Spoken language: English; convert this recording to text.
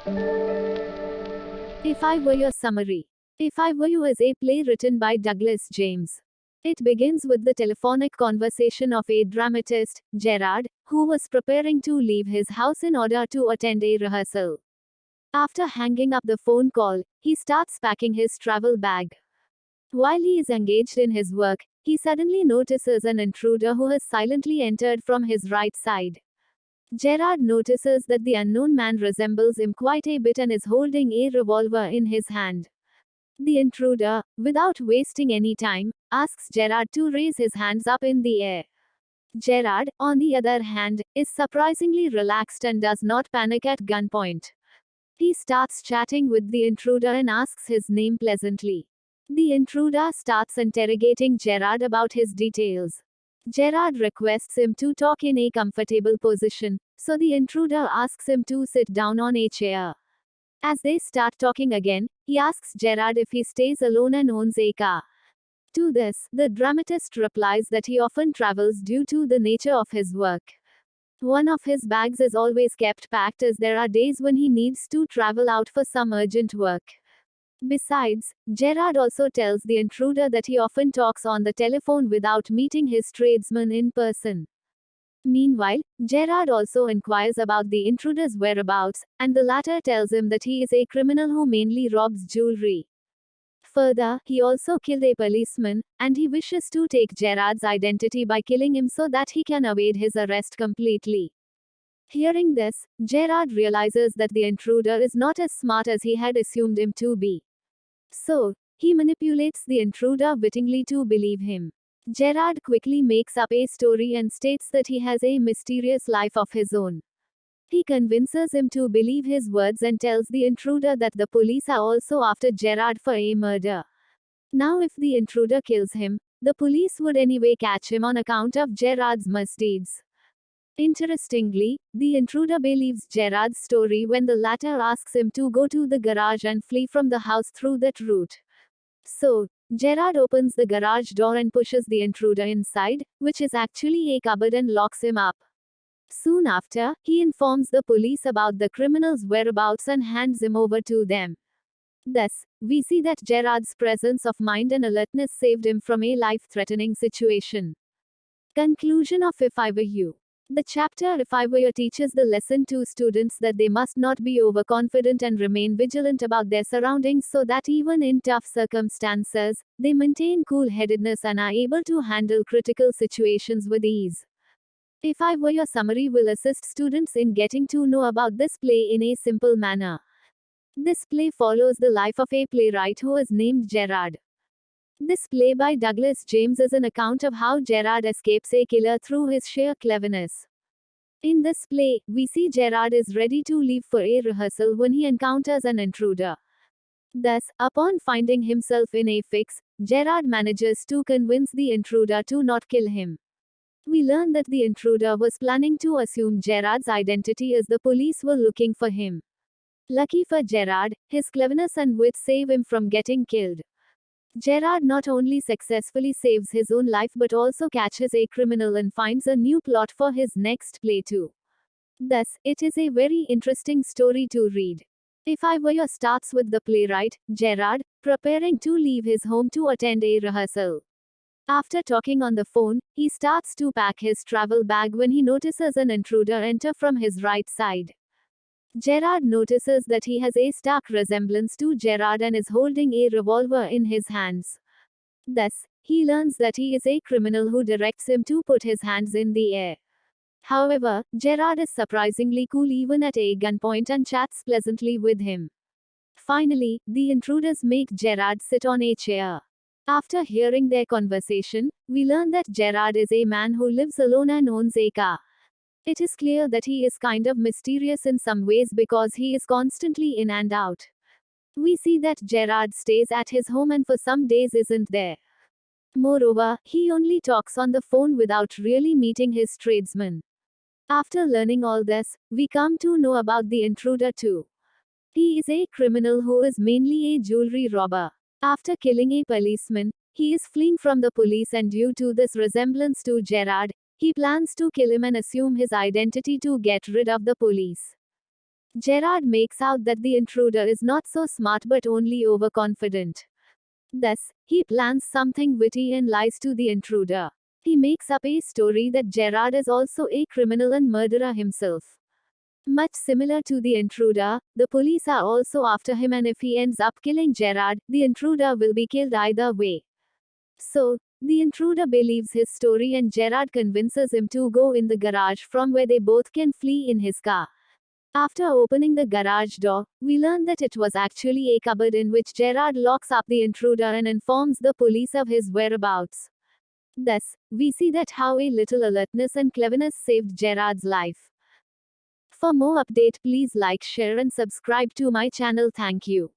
If I Were Your Summary. If I Were You is a play written by Douglas James. It begins with the telephonic conversation of a dramatist, Gerard, who was preparing to leave his house in order to attend a rehearsal. After hanging up the phone call, he starts packing his travel bag. While he is engaged in his work, he suddenly notices an intruder who has silently entered from his right side. Gerard notices that the unknown man resembles him quite a bit and is holding a revolver in his hand. The intruder, without wasting any time, asks Gerard to raise his hands up in the air. Gerard, on the other hand, is surprisingly relaxed and does not panic at gunpoint. He starts chatting with the intruder and asks his name pleasantly. The intruder starts interrogating Gerard about his details. Gerard requests him to talk in a comfortable position, so the intruder asks him to sit down on a chair. As they start talking again, he asks Gerard if he stays alone and owns a car. To this, the dramatist replies that he often travels due to the nature of his work. One of his bags is always kept packed as there are days when he needs to travel out for some urgent work. Besides, Gerard also tells the intruder that he often talks on the telephone without meeting his tradesman in person. Meanwhile, Gerard also inquires about the intruder's whereabouts, and the latter tells him that he is a criminal who mainly robs jewelry. Further, he also killed a policeman, and he wishes to take Gerard's identity by killing him so that he can evade his arrest completely. Hearing this, Gerard realizes that the intruder is not as smart as he had assumed him to be. So, he manipulates the intruder wittingly to believe him. Gerard quickly makes up a story and states that he has a mysterious life of his own. He convinces him to believe his words and tells the intruder that the police are also after Gerard for a murder. Now, if the intruder kills him, the police would anyway catch him on account of Gerard's misdeeds. Interestingly, the intruder believes Gerard's story when the latter asks him to go to the garage and flee from the house through that route. So, Gerard opens the garage door and pushes the intruder inside, which is actually a cupboard, and locks him up. Soon after, he informs the police about the criminal's whereabouts and hands him over to them. Thus, we see that Gerard's presence of mind and alertness saved him from a life-threatening situation. Conclusion of If I Were You. The chapter If I Were You teaches the lesson to students that they must not be overconfident and remain vigilant about their surroundings so that even in tough circumstances, they maintain cool-headedness and are able to handle critical situations with ease. If I Were Your summary will assist students in getting to know about this play in a simple manner. This play follows the life of a playwright who is named Gerard. This play by Douglas James is an account of how Gerard escapes a killer through his sheer cleverness. In this play, we see Gerard is ready to leave for a rehearsal when he encounters an intruder. Thus, upon finding himself in a fix, Gerard manages to convince the intruder to not kill him. We learn that the intruder was planning to assume Gerard's identity as the police were looking for him. Lucky for Gerard, his cleverness and wit save him from getting killed. Gerard not only successfully saves his own life but also catches a criminal and finds a new plot for his next play too. Thus, it is a very interesting story to read. If I Were You starts with the playwright, Gerard, preparing to leave his home to attend a rehearsal. After talking on the phone, he starts to pack his travel bag when he notices an intruder enter from his right side. Gerard notices that he has a stark resemblance to Gerard and is holding a revolver in his hands. Thus, he learns that he is a criminal who directs him to put his hands in the air. However, Gerard is surprisingly cool even at a gunpoint and chats pleasantly with him. Finally, the intruders make Gerard sit on a chair. After hearing their conversation, we learn that Gerard is a man who lives alone and owns a car. It is clear that he is kind of mysterious in some ways because he is constantly in and out. We see that Gerard stays at his home and for some days isn't there. Moreover, he only talks on the phone without really meeting his tradesman. After learning all this, we come to know about the intruder too. He is a criminal who is mainly a jewelry robber. After killing a policeman, he is fleeing from the police, and due to this resemblance to Gerard, he plans to kill him and assume his identity to get rid of the police. Gerard makes out that the intruder is not so smart but only overconfident. Thus, he plans something witty and lies to the intruder. He makes up a story that Gerard is also a criminal and murderer himself. Much similar to the intruder, the police are also after him, and if he ends up killing Gerard, the intruder will be killed either way. So, the intruder believes his story and Gerard convinces him to go in the garage from where they both can flee in his car. After opening the garage door, we learn that it was actually a cupboard in which Gerard locks up the intruder and informs the police of his whereabouts. Thus, we see that how a little alertness and cleverness saved Gerard's life. For more update, please like, share and subscribe to my channel. Thank you.